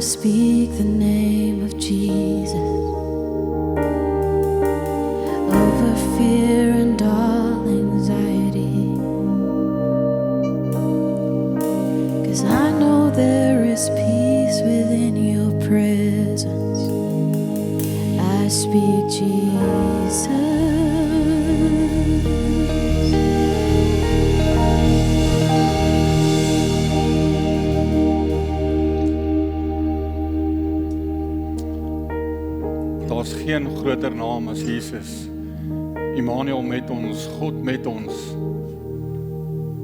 speak the name of Jesus over fear and all anxiety, 'cause I know there is peace within your presence. I speak Jesus. Daar's geen groter naam as Jesus. Immanuel met ons, God met ons.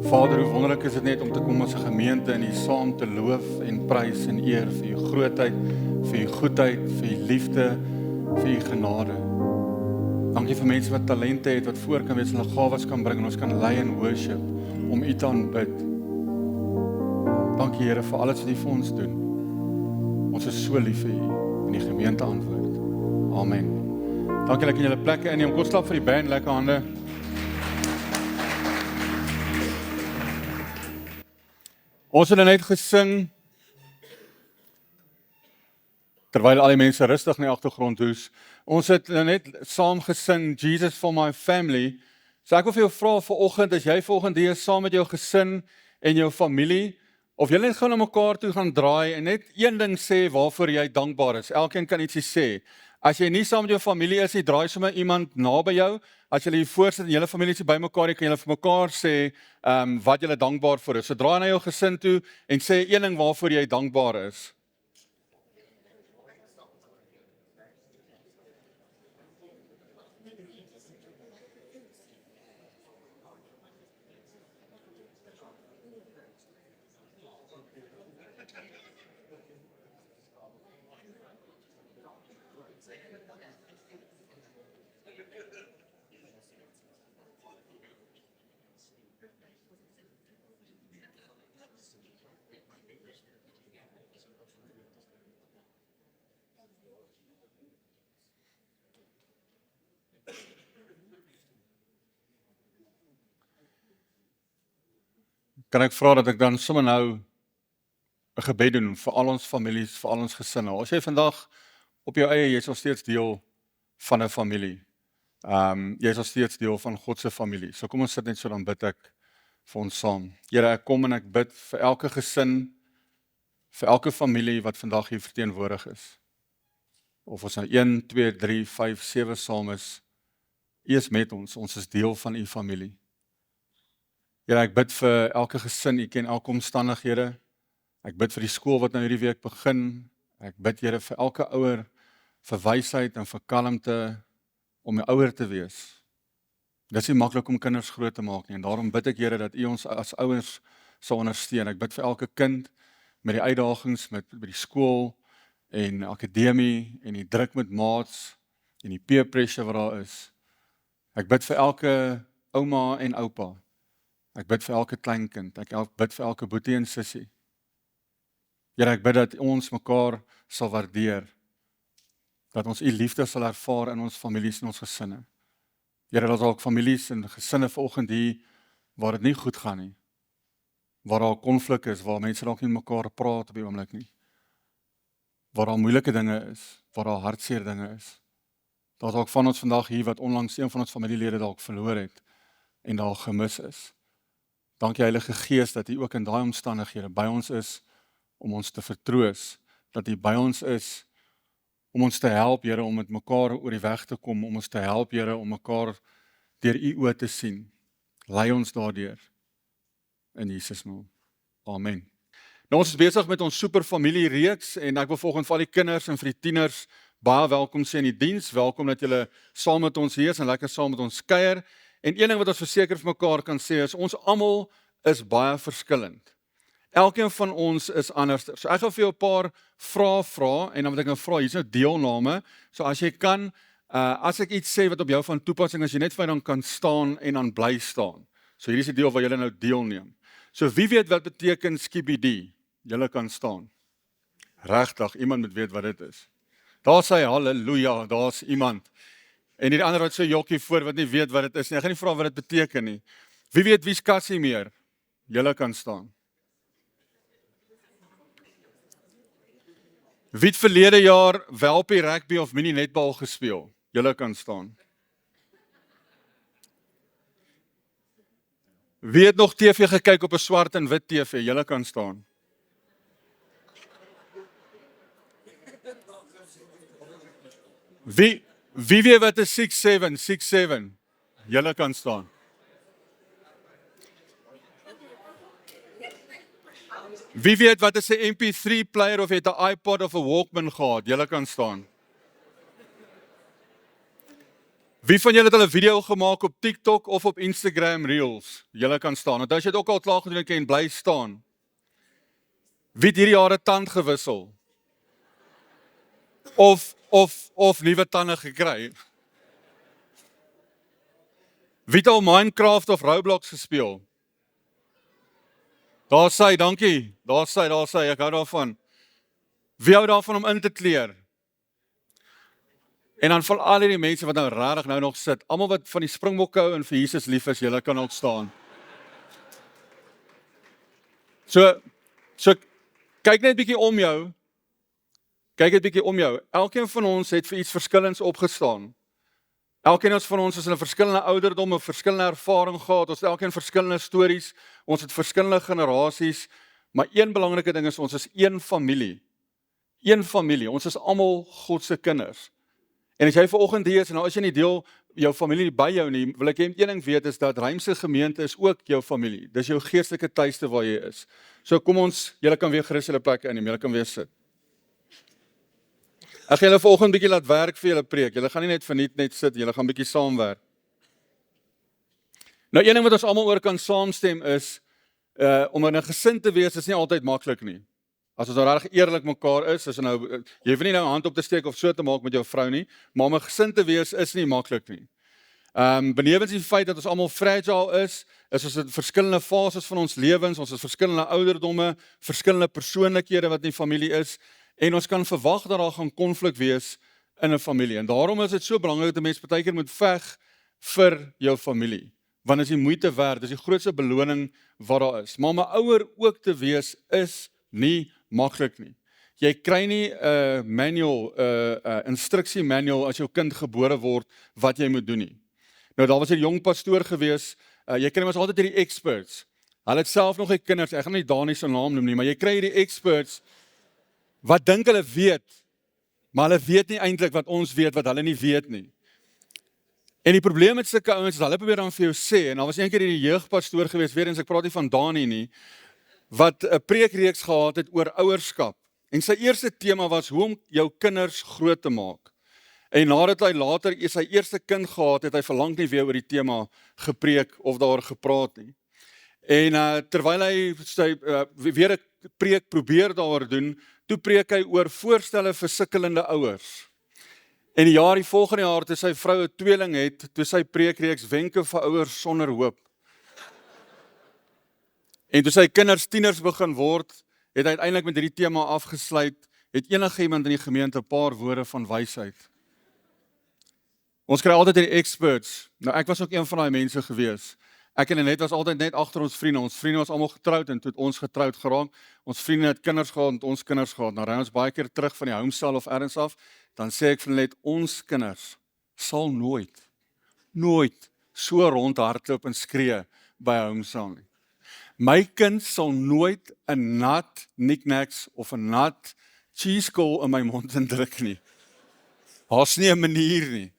Vader, hoe wonderlik is dit net om te kom as 'n gemeente en U saam te loof en prys en eer vir U grootheid, vir U goedheid, vir U liefde, vir U genade. Dankie vir mense wat talente het, wat voor kan wees, hulle gawes kan bring en ons kan lei in worship om U te aanbid. Dankie Here vir alles wat U vir ons doen. Ons is so lief vir U en die gemeente antwoord. Amen. Dankie dat julle plekke inneem. Kom klap vir die band, lekker hande. Ons het net gesing, terwyl al die mense rustig in die agtergrond hoes. Ons het net saam gesing, Jesus for my family. So ek wil vir jou vra vanoggend, as jy volgende hier saam met jou gesin en jou familie, of julle net gou na mekaar toe gaan draai en net een ding sê waarvoor jy dankbaar is. Elkeen kan ietsie sê. As jy nie saam met jou familie is nie, draai sommer iemand naby jou. As julle hier voor sit en julle familie is by mekaar, kan julle vir mekaar sê wat julle dankbaar vir is. So draai na jou gesin toe en sê een ding waarvoor jy dankbaar is. Kan ek vra dat ek dan sommer nou 'n gebed doen vir al ons families, vir al ons gesinne. As jy vandag op jou eie, jy is nog steeds deel van 'n familie. Jy is nog steeds deel van God se familie. So kom ons sit net so, dan bid ek vir ons saam. Here, ek kom en ek bid vir elke gesin, vir elke familie wat vandag hier verteenwoordig is. Of ons nou 1, 2, 3, 5, 7 saam is. U is met ons is deel van U familie. Here, ek bid vir elke gesin, U ken elke omstandighede. Ek bid vir die skool wat nou hierdie week begin. Ek bid, Here, vir elke ouer, vir wysheid en vir kalmte om 'n ouer te wees. Dit is nie maklik om kinders groot te maak nie, en daarom bid ek, Here, dat U ons as ouers sal ondersteun. Ek bid vir elke kind met die uitdagings by die skool en akademie en die druk met maats en die peer pressure wat daar is. Ek bid vir elke ouma en oupa. Ek bid vir elke kleinkind. Ek bid vir elke boetie en sussie. Here, ek bid dat ons mekaar sal waardeer. Dat ons U liefde sal ervaar in ons families en ons gesinne. Here, dat ook families en gesinne vanoggend hier waar dit nie goed gaan nie. Waar daar konflik is, waar mense dalk nie met mekaar praat op die oomblik nie. Waar daar moeilike dinge is, waar daar hartseer dinge is. Daar's ook van ons vandag hier wat onlangs een van ons familielede dalk verloor het en daar gemis is. Dankie Heilige Gees dat U ook in daai omstandighede by ons is om ons te vertroos, dat U by ons is om ons te help, Here, om met mekaar oor die weg te kom, om ons te help, Here, om mekaar deur U oë te sien. Lei ons daardeur in Jesus naam. Amen. Nou, ons is besig met ons superfamilie reeks en ek wil volgens vir al die kinders en vir die tieners baie welkom sê in die diens. Welkom dat julle saam met ons hier is en lekker saam met ons kuier. En een ding wat ons verseker vir mekaar kan sê is, ons almal is baie verskillend. Elkeen van ons is anders. So ek gaan vir jou 'n paar vrae vra en dan moet ek nou vra, hier's nou deelname. So as jy kan, as ek iets sê wat op jou van toepassing is, jy net vir my dan kan staan en dan bly staan. So hierdie is die deel waar julle nou deelneem. So wie weet wat beteken skibidi? Julle kan staan. Regtig, iemand moet weet wat dit is. Daar sê halleluja, daar's iemand. En die ander wat so jokkie voor wat nie weet wat dit is nie. Ek gaan nie vra wat dit beteken nie. Wie weet wie's Casimir? Julle kan staan. Wie het verlede jaar welpie, rugby of mini netbal gespeel? Julle kan staan. Wie het nog TV gekyk op 'n swart en wit TV? Julle kan staan. Wie weet wat 'n 6-7? Julle kan staan. Wie weet wat is 'n MP3 player of het 'n iPod of 'n Walkman gehad? Julle kan staan. Wie van julle het al 'n video gemaak op TikTok of op Instagram Reels? Julle kan staan. Want as jy dit ook al klaar gedoen het, kan jy bly staan. Wie het hierdie jaar 'n tand gewissel? Of nuwe tande gekry? Wie het al Minecraft of Roblox gespeel? Daar sê, dankie. Daar sê, ek hou daarvan. Wie hou daarvan om in te kleer? En dan van al die mense wat nou regtig nou nog sit, almal wat van die Springbokke hou en vir Jesus lief is, julle kan ook staan. So kyk net bietjie om jou. Elkeen van ons het vir iets verskillends opgestaan. Elkeen van ons is in 'n verskillende ouderdom, 'n verskillende ervaring gehad, ons het elkeen verskillende stories, ons het verskillende generasies, maar een belangrike ding is, ons is een familie. Een familie, ons is almal God se kinders. En as jy vanoggend hier is, en nou as jy nie deel jou familie by jou nie, wil ek een ding weet, is dat Ruimse gemeente is ook jou familie. Dis jou geestelike tuiste waar jy is. So kom ons, julle kan weer gerus julle plekke inneem, julle kan weer sit. Ek gaan julle vanoggend bietjie laat werk vir julle preek. Julle gaan nie net verniet net sit, julle gaan bietjie saamwerk. Nou een ding wat ons almal oor kan saamstem is, om in 'n gesin te wees is nie altyd maklik nie. As ons nou reg eerlik mekaar is nou, jy hoef nie nou 'n hand op te steek of so te maak met jou vrou nie, maar om 'n gesin te wees is nie maklik nie. Benewens die feit dat ons almal fragile is ons in verskillende fases van ons lewens, ons is verskillende ouderdomme, verskillende persoonlikhede wat in die familie is, en ons kan verwag dat daar gaan konflik wees in 'n familie. En daarom is dit so belangrik dat 'n mens partykeer moet veg vir jou familie. Want dit is die moeite werd, dis die grootste beloning wat daar is. Maar om 'n ouer ook te wees is nie maklik nie. Jy kry nie 'n manual, instruksie manual as jou kind gebore word wat jy moet doen nie. Nou daar was 'n jong pastoor gewees, jy kry mos altyd hierdie experts. Hulle het self nog nie kinders, ek gaan nie Dani se naam noem nie, maar jy kry hierdie experts wat dink hulle weet, maar hulle weet nie eintlik wat ons weet wat hulle nie weet nie. En die probleem met sulke ouens is hulle probeer dan vir jou sê, en daar was eendag hierdie jeugpastoor gewees, weer eens ek praat nie van Dani nie, wat 'n preekreeks gehad het oor ouerskap. En sy eerste tema was hoe om jou kinders groot te maak. En nadat hy later sy eerste kind gehad het, hy verlang nie weer oor die tema gepreek of daar gepraat nie. En terwyl hy weer 'n preek probeer daaroor doen, toe preek hy oor voorstelle vir sukkelende ouers. En die volgende jaar, toe sy vrou 'n tweeling het, toe sy preekreeks wenke vir ouers sonder hoop. En toe sy kinders tieners begin word, het hy uiteindelik met hierdie tema afgesluit, het enige iemand in die gemeente 'n paar woorde van wysheid. Ons kry altyd hierdie experts. Nou ek was ook een van daai mense gewees. Ek en Annette was altyd net agter ons vriende. Ons vriende was almal getroud en toe het ons getroud geraak. Ons vriende het kinders gehad en ons kinders gehad. Nou ry ons baie keer terug van die homestel of ergens af, dan sê ek vir Annette, ons kinders sal nooit so rondhardloop en skree by 'n homestel nie. My kind sal nooit 'n nat knickknacks of 'n nat cheese call in my mond indruk nie. Daar's nie 'n manier nie.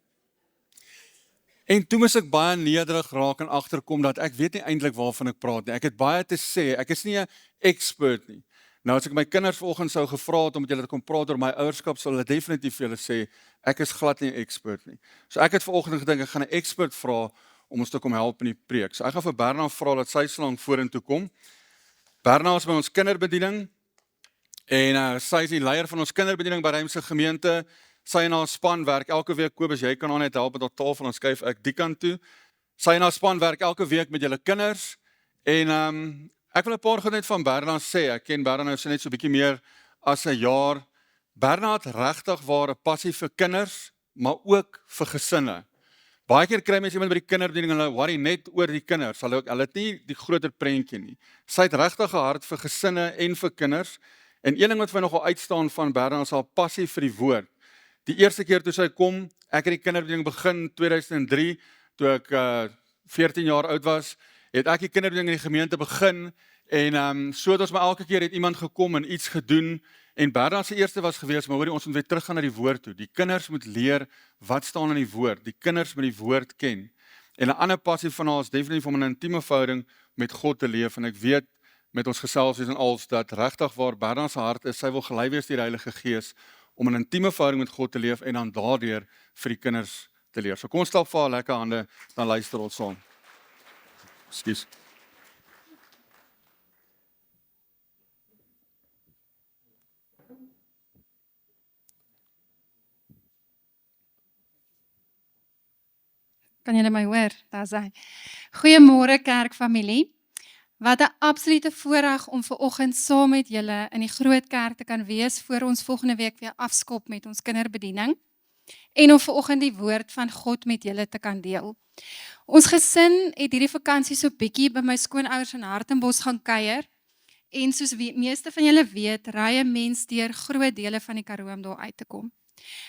En toe moes ek baie nederig raak en agterkom dat ek weet nie eintlik waarvan ek praat nie. Ek het baie te sê, ek is nie 'n expert nie. Nou as ek my kinders vanoggend sou gevra het om met julle te kom praat oor my ouerskap, sal hulle definitief vir julle sê, ek is glad nie 'n expert nie. So ek het vanoggend gedink ek gaan 'n expert vra om ons te kom help in die preek. So ek gaan vir Berna vra dat sy slang vorentoe kom. Berna is by ons kinderbediening en sy is die leier van ons kinderbediening by Ruimse gemeente. Sy en haar span werk elke week. Kobus, jy kan haar net help met haar tafel, dan skuif ek die kant toe. Sy en haar span werk elke week met julle kinders en ek wil 'n paar goed net van Berna sê. Ek ken Berna nou so net so 'n bietjie meer as 'n jaar. Berna het regtig ware passie vir kinders, maar ook vir gesinne. Baie keer kry mense iemand by die kinderbediening en hulle worry net oor die kinders. Hulle het nie die groter prentjie nie. Sy het regtig 'n hart vir gesinne en vir kinders En een ding wat vir my nogal uitstaan van Bernard is haar passie vir die woord. Die eerste keer toe sy kom, ek het die kinderbediening begin 2003, toe ek 14 jaar oud was, het ek die kinderbediening in die gemeente begin, en so het ons maar elke keer het iemand gekom en iets gedoen, en Bernard se eerste was gewees, maar hoorie, ons moet weer teruggaan na die woord toe. Die kinders moet leer wat staan in die woord, die kinders moet die woord ken. En 'n ander passie van haar is definitief om 'n intieme verhouding met God te leef, en ek weet met ons geselsies en als dat regtig waar Bernard se hart is, sy wil gelei wees deur die Heilige Gees om 'n intieme verhouding met God te leef en dan daardeur vir die kinders te leer. So kom ons stap vir haar lekker hande, dan luister ons saam. Ekskuus. Kan julle my hoor? Daar's hy. Goeiemôre kerkfamilie. Wat 'n absolute voorreg om vanoggend saam met julle in die groot kerk te kan wees voor ons volgende week weer afskop met ons kinderbediening en om vanoggend die woord van God met julle te kan deel. Ons gesin het hierdie vakansie so bietjie by my skoonouers in Hartenbos gaan kuier en soos meeste van julle weet, ry 'n mens deur groot dele van die Karoo om daar uit te kom.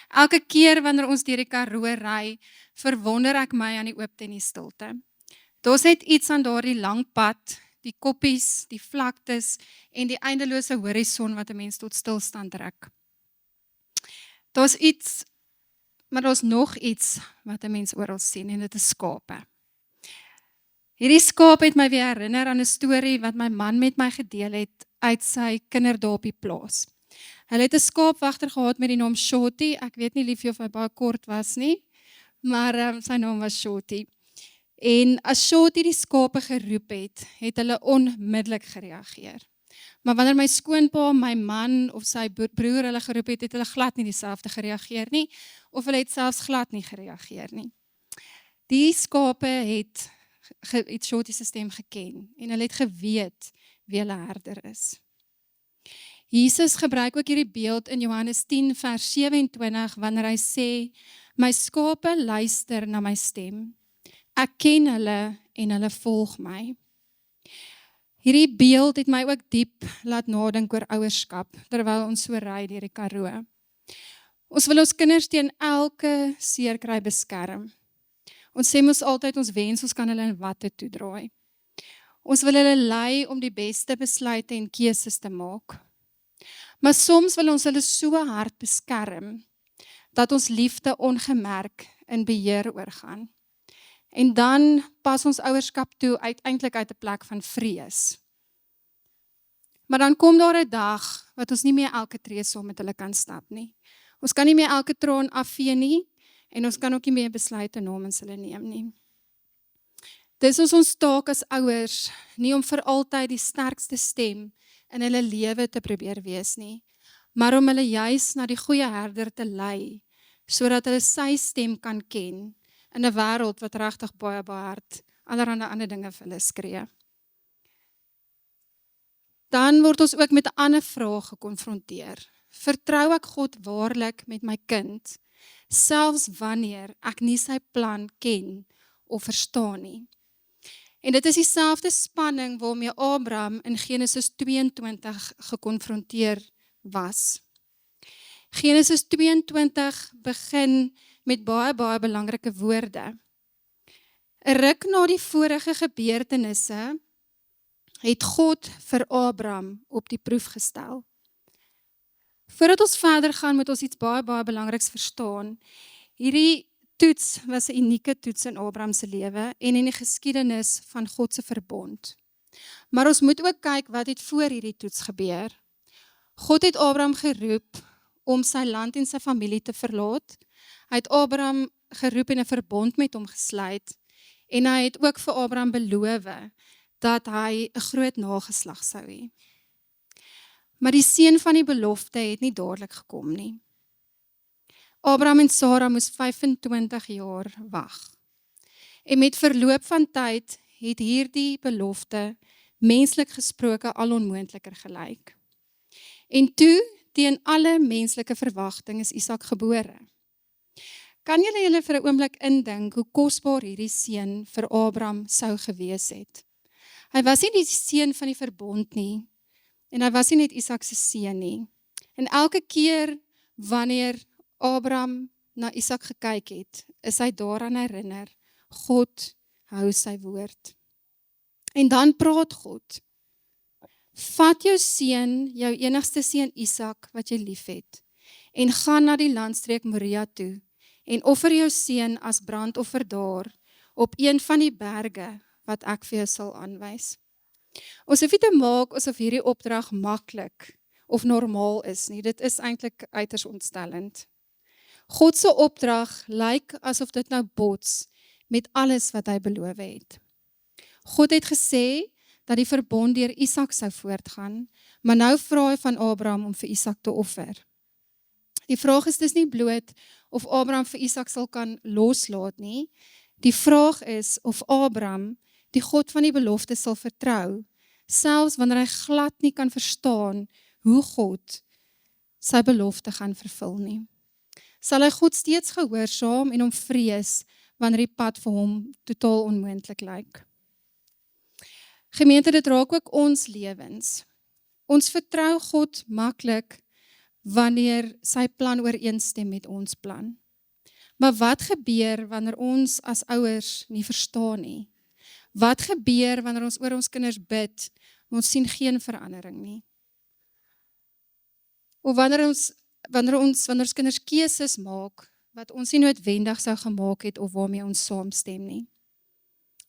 Elke keer wanneer ons deur die Karoo ry, verwonder ek my aan die oopte en die stilte. Daar's net iets aan daardie lang pad, die koppies, die vlaktes en die eindelose horison wat 'n mens tot stilstand trek. Daar's iets, maar daar's nog iets wat 'n mens oral sien en dit is skape. Hierdie skaap het my weer herinner aan 'n storie wat my man met my gedeel het uit sy kinderdae op die plaas. Hulle het 'n skaapwagter gehad met die naam Shorty. Ek weet nie liefie of hy baie kort was nie, maar sy naam was Shorty. En as Shorty die skape geroep het, het hulle onmiddellik gereageer. Maar wanneer my skoonpa, my man of sy broer hulle geroep het, het hulle glad nie dieselfde gereageer nie, of hulle het selfs glad nie gereageer nie. Die skape het Shorty se stem geken en hulle het geweet wie hulle herder is. Jesus gebruik ook hierdie beeld in Johannes 10 vers 27 wanneer hy sê, my skape luister na my stem. Ek ken hulle en hulle volg my. Hierdie beeld het my ook diep laat nadink oor ouerskap, terwyl ons so ry deur die Karoo. Ons wil ons kinders teen elke seerkry beskerm. Ons sê mos altyd, ons wens ons kan hulle in watte toedraai. Ons wil hulle lei om die beste besluite en keuses te maak. Maar soms wil ons hulle so hard beskerm, dat ons liefde ongemerk in beheer oorgaan. En dan pas ons ouerskap toe uiteindelik uit 'n plek van vrees. Maar dan kom daar 'n dag wat ons nie meer elke tree saam met hulle kan stap nie. Ons kan nie meer elke traan afvee nie en ons kan ook nie meer besluite namens hulle neem nie. Dis ons taak as ouers, nie om vir altyd die sterkste stem in hulle lewe te probeer wees nie, maar om hulle juis na die goeie herder te lei, sodat hulle sy stem kan ken in 'n wêreld wat regtig baie hard allerhande ander dinge vir hulle skree. Dan word ons ook met 'n ander vraag gekonfronteer. Vertrou ek God waarlik met my kind, selfs wanneer ek nie sy plan ken of verstaan nie? En dit is dieselfde spanning waarmee Abraham in Genesis 22 gekonfronteer was. Genesis 22 begin met baie belangrike woorde. 'n Ruk na die vorige gebeurtenisse het God vir Abraham op die proef gestel. Voordat ons verder gaan, moet ons iets baie belangriks verstaan. Hierdie toets was 'n unieke toets in Abraham se lewe en in die geskiedenis van God se verbond. Maar ons moet ook kyk wat het voor hierdie toets gebeur. God het Abraham geroep om sy land en sy familie te verlaat. Hy het Abraham geroep en 'n verbond met hom gesluit en hy het ook vir Abraham beloof dat hy 'n groot nageslag sou hê. Maar die seën van die belofte het nie dadelik gekom nie. Abraham en Sara moes 25 jaar wag. En met verloop van tyd het hierdie belofte menslik gesproke al onmoontliker gelyk. En toe, teen alle menslike verwagting, is Isak gebore. Kan julle vir 'n oomblik indink hoe kosbaar hierdie seun vir Abraham sou gewees het? Hy was nie die seun van die verbond nie. En hy was nie net Isak se seun nie. En elke keer wanneer Abraham na Isak gekyk het, is hy daaraan herinner, God hou sy woord. En dan praat God, vat jou seun, jou enigste seun Isak, wat jy liefhet, en gaan na die landstreek Moria toe, en offer jou seun as brandoffer daar, op een van die berge, wat ek vir jou sal aanwys. Ons hoef nie te maak asof hierdie opdrag maklik of normaal is nie, dit is eintlik uiters ontstellend. God se opdrag lyk asof dit nou bots met alles wat hy beloof het. God het gesê dat die verbond deur Isak sou voortgaan, maar nou vra hy van Abraham om vir Isak te offer. Die vraag is dus nie bloot of Abraham vir Isak sal kan loslaat nie. Die vraag is of Abraham die God van die belofte sal vertrou, selfs wanneer hy glad nie kan verstaan hoe God sy belofte gaan vervul nie. Sal hy God steeds gehoorsaam en hom vrees wanneer die pad vir hom totaal onmoontlik lyk? Gemeente, dit raak ook ons lewens. Ons vertrou God maklik wanneer sy plan ooreenstem met ons plan. Maar wat gebeur wanneer ons as ouers nie verstaan nie? Wat gebeur wanneer ons oor ons kinders bid, maar ons sien geen verandering nie? Of wanneer ons kinders keuses maak, wat ons nie noodwendig sou gemaak het, of waarmee ons saamstem nie?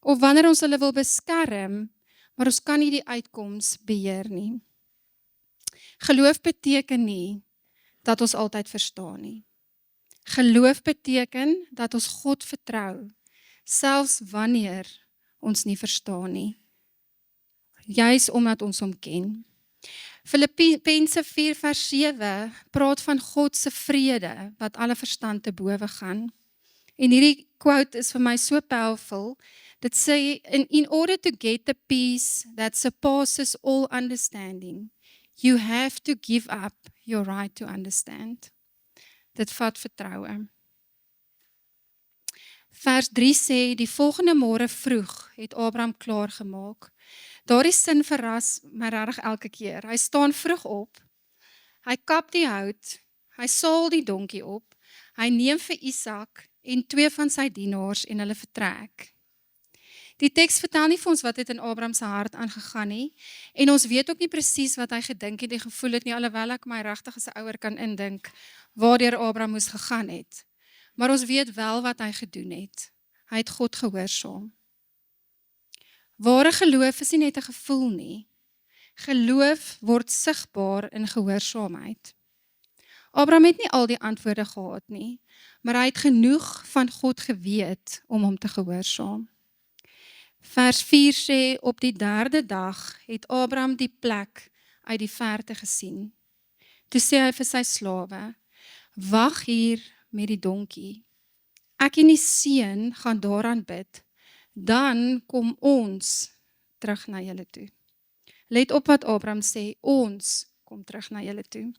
Of wanneer ons hulle wil beskerm, maar ons kan nie die uitkoms beheer nie? Geloof beteken nie, dat ons altyd verstaan nie. Geloof beteken, dat ons God vertrou, selfs wanneer ons nie verstaan nie. Juis omdat ons hom ken. Filippense 4 vers 7 praat van God se vrede, wat alle verstand te bowe gaan. En hierdie quote is vir my so powerful. Dit sê, in order to get the peace that surpasses all understanding, you have to give up your right to understand. Dit vat vertroue. Vers 3 sê, die volgende môre vroeg het Abraham klaargemaak. Daardie sin verras my regtig elke keer. Hy staan vroeg op, hy kap die hout, hy saal die donkie op, hy neem vir Isak en 2 van sy dienaars en hulle vertrek. Die teks vertel nie vir ons wat het in Abraham se hart aangegaan nie, en ons weet ook nie presies wat hy gedink het en gevoel het nie, alhoewel ek my regtig as 'n ouer kan indink, waardeur Abraham moes gegaan het. Maar ons weet wel wat hy gedoen het. Hy het God gehoorsaam. Ware geloof is nie net 'n gevoel nie. Geloof word sigbaar in gehoorsaamheid. Abraham het nie al die antwoorde gehad nie, maar hy het genoeg van God geweet om hom te gehoorsaam. Vers 4 sê, op die 3de dag het Abraham die plek uit die verte gesien. Toe sê hy vir sy slawe, wag hier met die donkie. Ek en die seun gaan daaraan bid, dan kom ons terug na julle toe. Let op wat Abraham sê, ons kom terug na julle toe.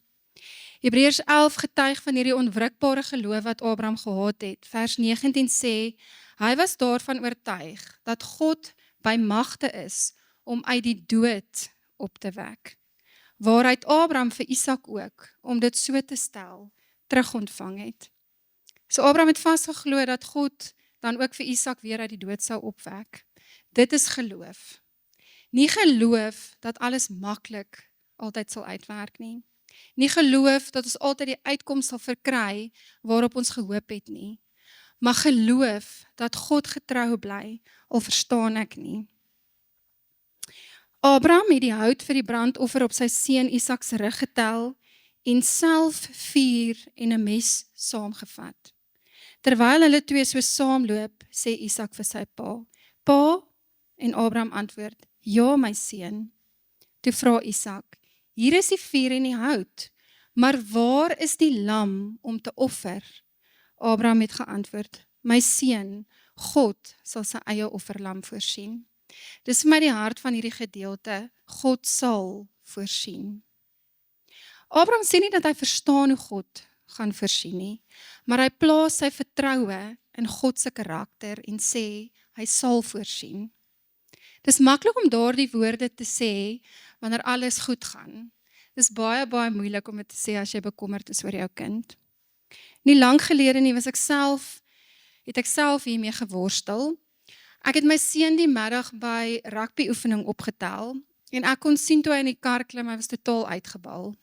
Hebreërs 11 getuig van hierdie onwrikbare geloof wat Abraham gehad het. Vers 19 sê, hy was daarvan oortuig dat God by magte is om uit die dood op te wek. Waaruit Abraham vir Isak ook, om dit so te stel, terug ontvang het. So Abraham het vasgeglo dat God dan ook vir Isak weer uit die dood sou opwek. Dit is geloof. Nie geloof dat alles maklik altyd sal uitwerk nie. Nie geloof dat ons altyd die uitkoms sal verkry waarop ons gehoop het nie. Maar geloof dat God getrou bly, al verstaan ek nie. Abraham het die hout vir die brandoffer op sy seun Isak se rug getel en self vuur en 'n mes saamgevat. Terwyl hulle 2 so saamloop, sê Isak vir sy pa, Pa, en Abraham antwoord, ja my seun. Toe vra Isak, hier is die vuur en die hout, maar waar is die lam om te offer? Abraham het geantwoord, my seun, God sal sy eie offerlam voorsien. Dis vir my die hart van hierdie gedeelte, God sal voorsien. Abraham sê nie dat hy verstaan hoe God gaan voorsien nie, maar hy plaas sy vertroue in God se karakter en sê, hy sal voorsien. Dis maklik om daardie woorde te sê wanneer alles goed gaan. Dis baie moeilik om dit te sê as jy bekommerd is oor jou kind. Nie lank gelede nie het ek self hiermee geworstel. Ek het my seun die middag by rugby-oefening opgetel en ek kon sien toe hy in die kar klim, hy was totaal uitgebal.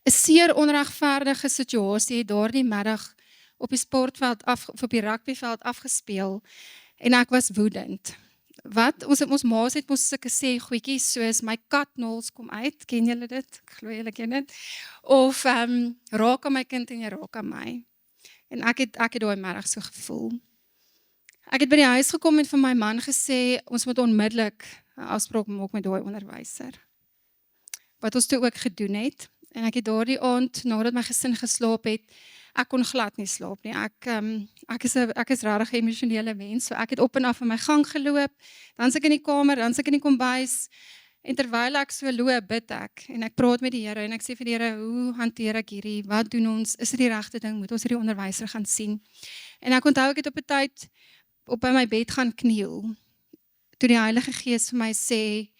'n Seer onregverdige situasie het daardie middag op die sportveld of op die rugbyveld afgespeel en ek was woedend. Ons ma's het mos sulke sê goedjies soos my katnols kom uit, ken julle dit? Ek glo julle ken dit. Of raak aan my kind en jy raak aan my. En ek het daai middag so gevoel. Ek het by die huis gekom en vir my man gesê ons moet onmiddellik 'n afspraak maak met daai onderwyser. Wat ons toe ook gedoen het. En ek het daardie aand nadat my gesin geslaap het, ek kon glad nie slaap nie. Ek is regtig 'n emosionele mens, so ek het op en af in my gang geloop, dan sit ek in die kamer, dan sit ek in die kombuis, en terwyl ek so loop, bid ek, en ek praat met die Here, en ek sê vir die Here, hoe hanteer ek hierdie, wat doen ons, is dit die regte ding, moet ons hierdie onderwyser gaan sien, en ek onthou ek het op 'n tyd, op by my bed gaan kniel, toe die Heilige Gees vir my sê,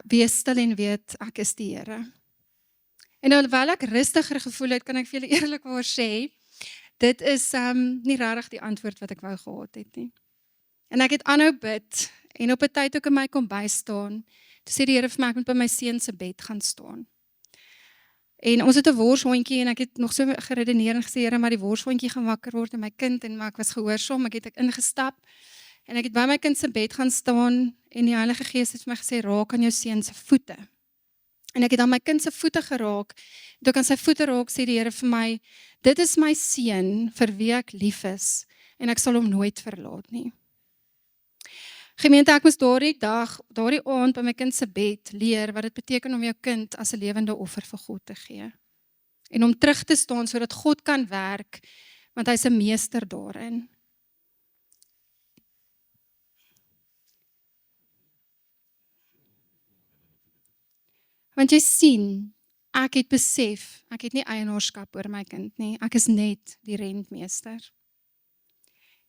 wees stil en weet, ek is die Here. En alhoewel ek rustiger gevoel het, kan ek vir julle eerlikwaar sê, dit is nie regtig die antwoord wat ek wou gehad het nie. En ek het aanhou bid, en op 'n tyd ook in my kombuis staan, toe sê die Here vir my, ek moet by my seun se bed gaan staan. En ons het 'n worshondjie, en ek het nog so geredeneer en gesê, Here, maar die worshondjie gaan wakker word en my kind, en maar ek was gehoorsaam, ek het ingestap, en ek het by my kind se bed gaan staan, en die Heilige Gees het vir my gesê, raak aan jou seun se voete. En ek het aan my kind se voete geraak, toe ek aan sy voete raak, sê die Here vir my, dit is my seun, vir wie ek lief is, en ek sal hom nooit verlaat nie. Gemeente, ek moes daardie aand by my kind se bed leer, wat dit beteken om jou kind as 'n lewende offer vir God te gee. En om terug te staan, sodat God kan werk, want hy's 'n meester daarin. Want jy sien, ek het besef, ek het nie eienaarskap oor my kind nie, ek is net die rentmeester.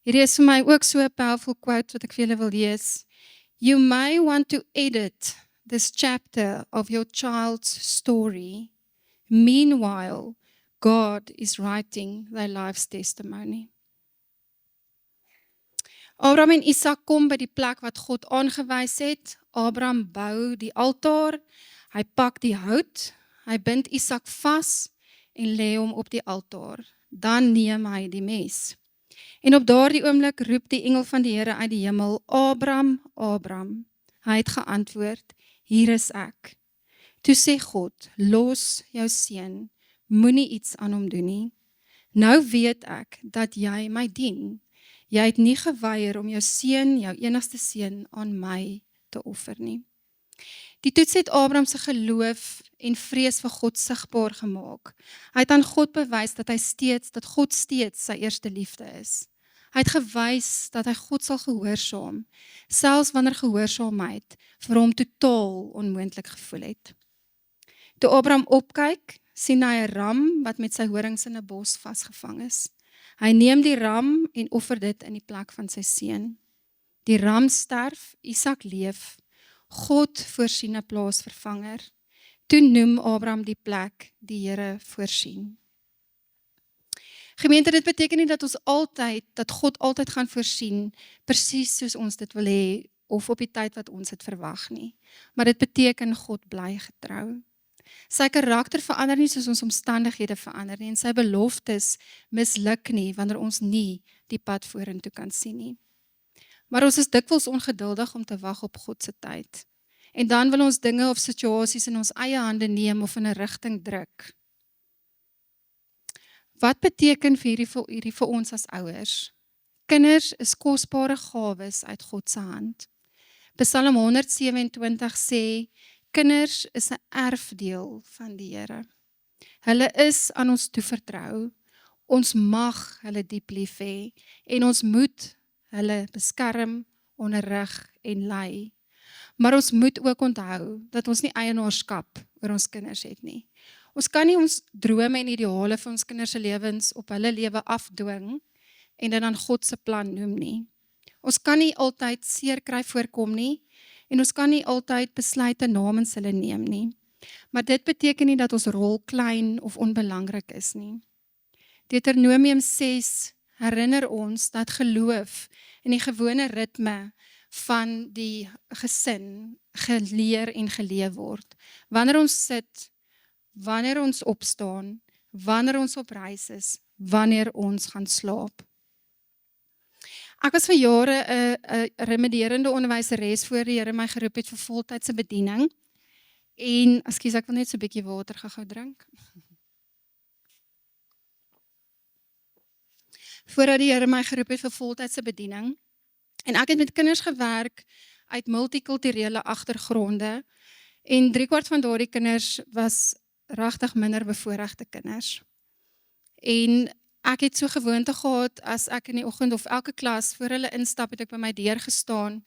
Hierdie is vir my ook so 'n powerful quote wat ek vir julle wil lees. You may want to edit this chapter of your child's story. Meanwhile, God is writing their life's testimony. Abraham en Isak kom by die plek wat God aangewys het. Abraham bou die altaar. Hy pak die hout, hy bind Isak vas en lê hom op die altaar. Dan neem hy die mes. En op daardie oomblik roep die engel van die Here uit die hemel, Abraham, Abraham. Hy het geantwoord, hier is ek. Toe sê God, los jou seun, moenie iets aan hom doen nie. Nou weet ek dat jy my dien. Jy het nie geweier om jou seun, jou enigste seun, aan my te offer nie. Die toets het Abraham se geloof en vrees vir God sigbaar gemaak. Hy het aan God bewys dat God steeds sy eerste liefde is. Hy het gewys dat hy God sal gehoorsaam, selfs wanneer gehoorsaamheid vir hom totaal onmoontlik gevoel het. Toe Abraham opkyk, sien hy 'n ram wat met sy horings in 'n bos vasgevang is. Hy neem die ram en offer dit in die plek van sy seun. Die ram sterf, Isak leef. God voorsien 'n plaasvervanger. Toe noem Abraham die plek die Here voorsien. Gemeente, dit beteken nie dat God altyd gaan voorsien, presies soos ons dit wil hê, of op die tyd wat ons dit verwag nie. Maar dit beteken God bly getrou. Sy karakter verander nie soos ons omstandighede verander nie, en sy beloftes misluk nie, wanneer ons nie die pad vorentoe kan sien nie. Maar ons is dikwels ongeduldig om te wag op God se tyd. En dan wil ons dinge of situasies in ons eie hande neem of in 'n rigting druk. Wat beteken hierdie vir ons as ouers? Kinders is kosbare gawes uit God se hand. Psalm 127 sê, kinders is 'n erfdeel van die Here. Hulle is aan ons toevertrou. Ons mag hulle diep lief hê en ons moet hulle beskerm, onderrig en lei. Maar ons moet ook onthou dat ons nie eienaarskap oor ons kinders het nie. Ons kan nie ons drome en ideale vir ons kinders se lewens op hulle lewe afdwing en dit dan God se plan noem nie. Ons kan nie altyd seer kry voorkom nie, en ons kan nie altyd besluite namens hulle neem nie. Maar dit beteken nie dat ons rol klein of onbelangrik is nie. Deuteronomium 6 herinner ons dat geloof in die gewone ritme van die gesin geleer en geleef word. Wanneer ons sit, wanneer ons opstaan, wanneer ons op reis is, wanneer ons gaan slaap. Ek was vir jare 'n remediërende onderwyseres voor die Here my geroep het vir voltydse bediening. En, ekskuus, ek wil net so 'n bietjie water gou drink. Voordat die Here my geroep het vir voltydse bediening. En ek het met kinders gewerk uit multikulturele agtergronde. En 3/4 van daardie kinders was regtig minder bevoorregte kinders. En ek het so gewoonte gehad, as ek in die oggend of elke klas voor hulle instap, het ek by my deur gestaan,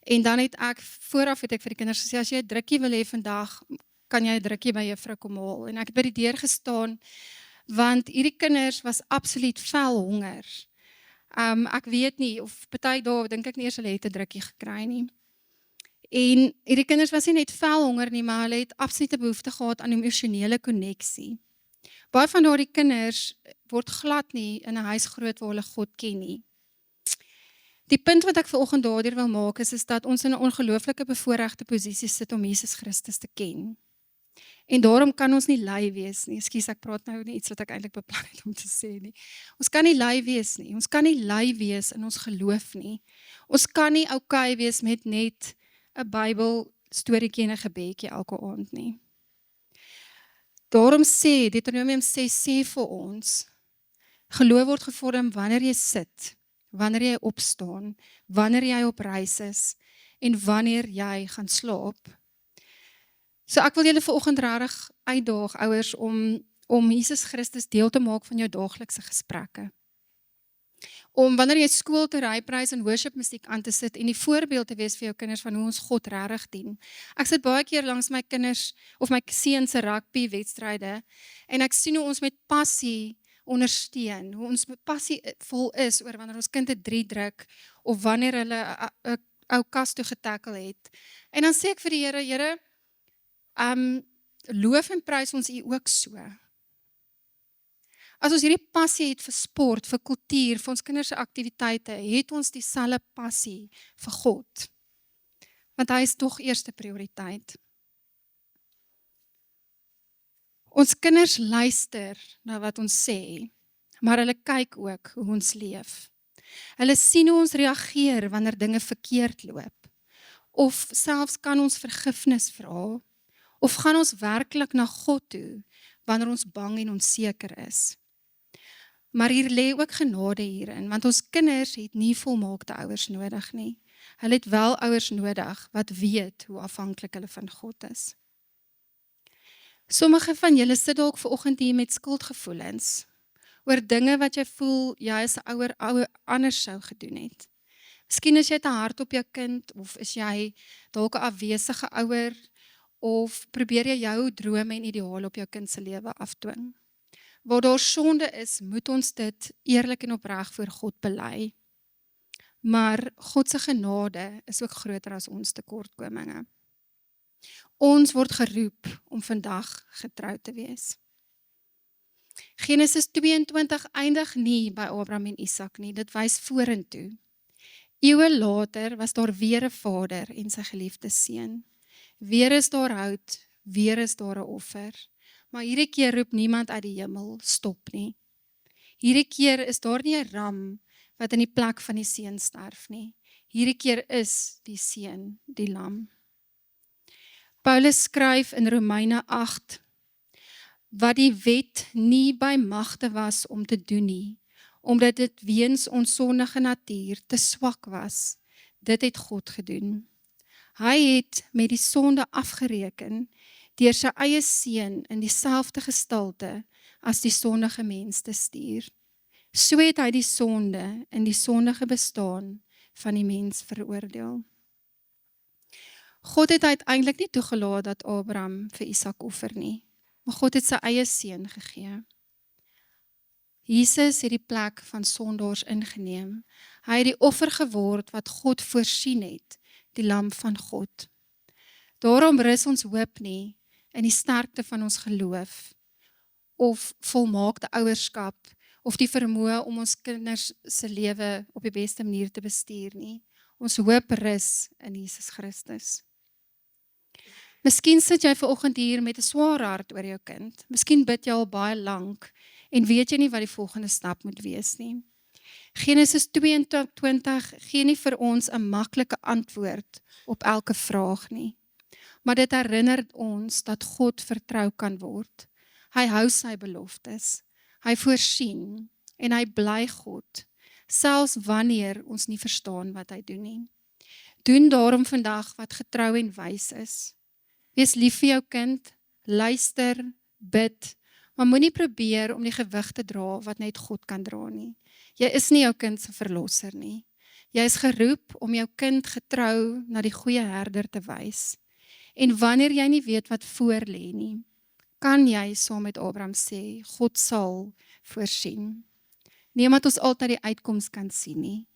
en dan het ek, vooraf het ek vir die kinders gesê, as jy 'n drukkie wil hê vandag, kan jy 'n drukkie by juffrou kom haal, en ek het by die deur gestaan, want hierdie kinders was absoluut fel honger. Ek weet nie, of party dae, dink ek nie eers hulle het 'n drukkie gekry nie. En hierdie kinders was nie net fel honger nie, maar hulle het absolute behoefte gehad aan emosionele koneksie. Baie van daardie kinders word glad nie in 'n huis groot waar hulle God ken nie. Die punt wat ek vanoggend daardeur wil maak is dat ons in 'n ongelooflike bevoorregte posisie sit om Jesus Christus te ken. En daarom kan ons nie lui wees nie. Ekskuus, ek praat nou nie iets wat ek eintlik beplan het om te sê nie. Ons kan nie lui wees nie. Ons kan nie lui wees in ons geloof nie. Ons kan nie okay wees met net 'n Bybel storieetjie en 'n gebedjie elke aand nie. Daarom sê Deuteronomium 6 sê vir ons, geloof word gevorm wanneer jy sit, wanneer jy opstaan, wanneer jy op reis is en wanneer jy gaan slaap. So ek wil julle vanoggend regtig uitdaag, ouers, om Jesus Christus deel te maak van jou daaglikse gesprekke. Om wanneer jy skool toe ry, prys en worship musiek aan te sit en die voorbeeld te wees vir jou kinders van hoe ons God regtig dien. Ek sit baie keer langs my kinders of my seuns se rugby wedstryde en ek sien hoe ons met passie ondersteun, hoe ons met passie vol is oor wanneer ons kind 'n 3 druk of wanneer hulle 'n ou kas toe getackle het. En dan sê ek vir die Here, loof en prys ons U ook so. As ons hierdie passie het vir sport, vir kultuur, vir ons kinders se aktiwiteite, het ons dieselfde passie vir God. Want hy is tog eerste prioriteit. Ons kinders luister na wat ons sê, maar hulle kyk ook hoe ons leef. Hulle sien hoe ons reageer wanneer dinge verkeerd loop. Of selfs kan ons vergifnis vra, of gaan ons werklik na God toe wanneer ons bang en onseker is. Maar hier lê ook genade hierin, want ons kinders het nie volmaakte ouers nodig nie. Hulle het wel ouers nodig wat weet hoe afhanklik hulle van God is. Sommige van julle sit dalk vanoggend hier met skuldgevoelens oor dinge wat jy voel jy as 'n ouer anders sou gedoen het. Miskien is jy te hard op jou kind, of is jy dalk 'n afwesige ouer, of probeer jy jou drome en ideale op jou kind se lewe afdwing. Waar daar sonde is, moet ons dit eerlik en opreg voor God bely. Maar God se genade is ook groter as ons tekortkominge. Ons word geroep om vandag getrou te wees. Genesis 22 eindig nie by Abraham en Isak nie, dit wys vorentoe. Eeue later was daar weer 'n vader en sy geliefde seun. Weer is daar hout, weer is daar 'n offer. Maar hierdie keer roep niemand uit die hemel, stop nie. Hierdie keer is daar nie 'n ram wat in die plek van die seun sterf nie. Hierdie keer is die seun die lam. Paulus skryf in Romeine 8, wat die wet nie by magte was om te doen nie, omdat dit weens ons sondige natuur te swak was, dit het God gedoen. Hy het met die sonde afgereken deur sy eie seun in dieselfde gestalte as die sondige mens te stuur. So het hy die sonde in die sondige bestaan van die mens veroordeel. God het uiteindelik nie toegelaat dat Abraham vir Isak offer nie, maar God het sy eie seun gegee. Jesus het die plek van sondaars ingeneem. Hy het die offer geword wat God voorsien het, die lam van God. Daarom rus ons hoop nie in die sterkte van ons geloof, of volmaakte ouerskap, of die vermoë om ons kinders se lewe op die beste manier te bestuur nie. Ons hoop rus in Jesus Christus. Miskien sit jy vanoggend hier met 'n swaar hart oor jou kind. Miskien bid jy al baie lank en weet jy nie wat die volgende stap moet wees nie. Genesis 22 gee nie vir ons 'n maklike antwoord op elke vraag nie. Maar dit herinner ons dat God vertrou kan word. Hy hou sy beloftes. Hy voorsien en hy bly God, selfs wanneer ons nie verstaan wat hy doen nie. Doen daarom vandag wat getrou en wys is. Wees lief vir jou kind, luister, bid, maar moenie probeer om die gewig te dra wat net God kan dra nie. Jy is nie jou kind se verlosser nie. Jy is geroep om jou kind getrou na die goeie herder te wys. En wanneer jy nie weet wat voor lê nie, kan jy saam met Abraham sê, God sal voorsien. Nie omdat ons altyd die uitkoms kan sien nie,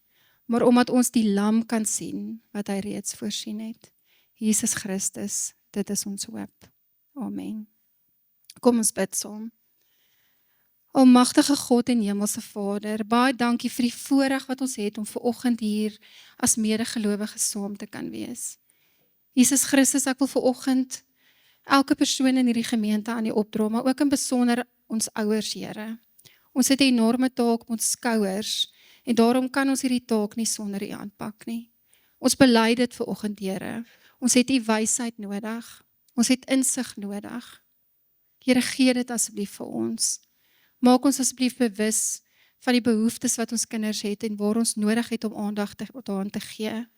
maar omdat ons die lam kan sien wat hy reeds voorsien het. Jesus Christus, dit is ons hoop. Amen. Kom ons bid saam. Almagtige God en Hemelse Vader, baie dankie vir die voorreg wat ons het om vanoggend hier as medegelowiges saam te kan wees. Jesus Christus, ek wil vanoggend elke persoon in hierdie gemeente aan U opdra, maar ook in besonder ons ouers, Here. Ons het 'n enorme taak op ons skouers en daarom kan ons hierdie taak nie sonder U aanpak nie. Ons bely dit vanoggend, Here. Ons het U wysheid nodig. Ons het insig nodig. Here, gee dit asseblief vir ons. Maak ons asseblief bewus van die behoeftes wat ons kinders het en waar ons nodig het om aandag daaraan te gee.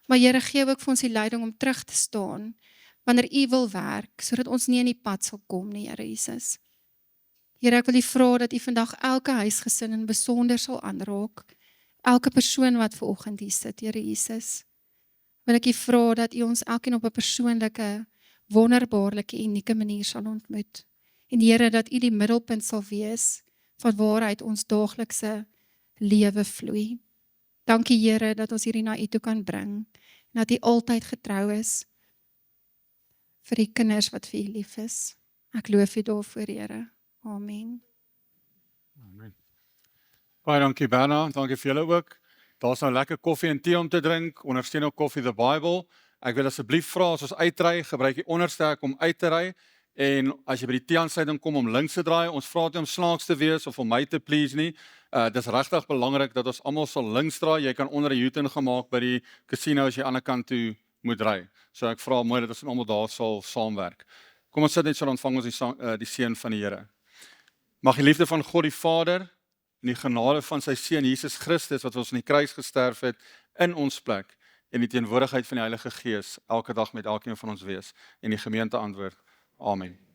Maar Here, gee ook vir ons die leiding om terug te staan wanneer U wil werk, sodat ons nie in die pad sal kom nie, Here Jesus. Here, ek wil U vra dat U vandag elke huisgesin in besonder sal aanraak, elke persoon wat vanoggend hier sit, Here Jesus. Wil ek U vra dat U ons elkeen op 'n persoonlike, wonderbaarlike, unieke manier sal ontmoet. En Here, dat U die middelpunt sal wees van waaruit ons daaglikse lewe vloei. Dankie Here dat ons hierdie na U toe kan bring en dat U altyd getrou is vir die kinders wat vir U lief is. Ek loof U daarvoor, Here. Amen. Amen. Baie dankie Berna, dankie vir julle ook. Daar's nou lekker koffie en tee om te drink. Ondersteun ook Coffee the Bible. Ek wil asseblief vra as ons uitry, gebruik die ondersterk om uit te ry. En as jy by die teeaansluiting kom om links te draai, ons vra nie om snaaks te wees of om my te please nie. Dis regtig belangrik dat ons almal sal links draai. Jy kan onder 'n U-turn gemaak by die casino as jy aan die ander kant toe moet ry. So ek vra mooi dat ons almal daar sal saamwerk. Kom ons sit net so, dan ontvang ons die seën van die Here. Mag die liefde van God die Vader en die genade van sy Seun Jesus Christus wat vir ons aan die kruis gesterf het in ons plek en die teenwoordigheid van die Heilige Gees elke dag met elkeen van ons wees en die gemeente antwoord. Amen.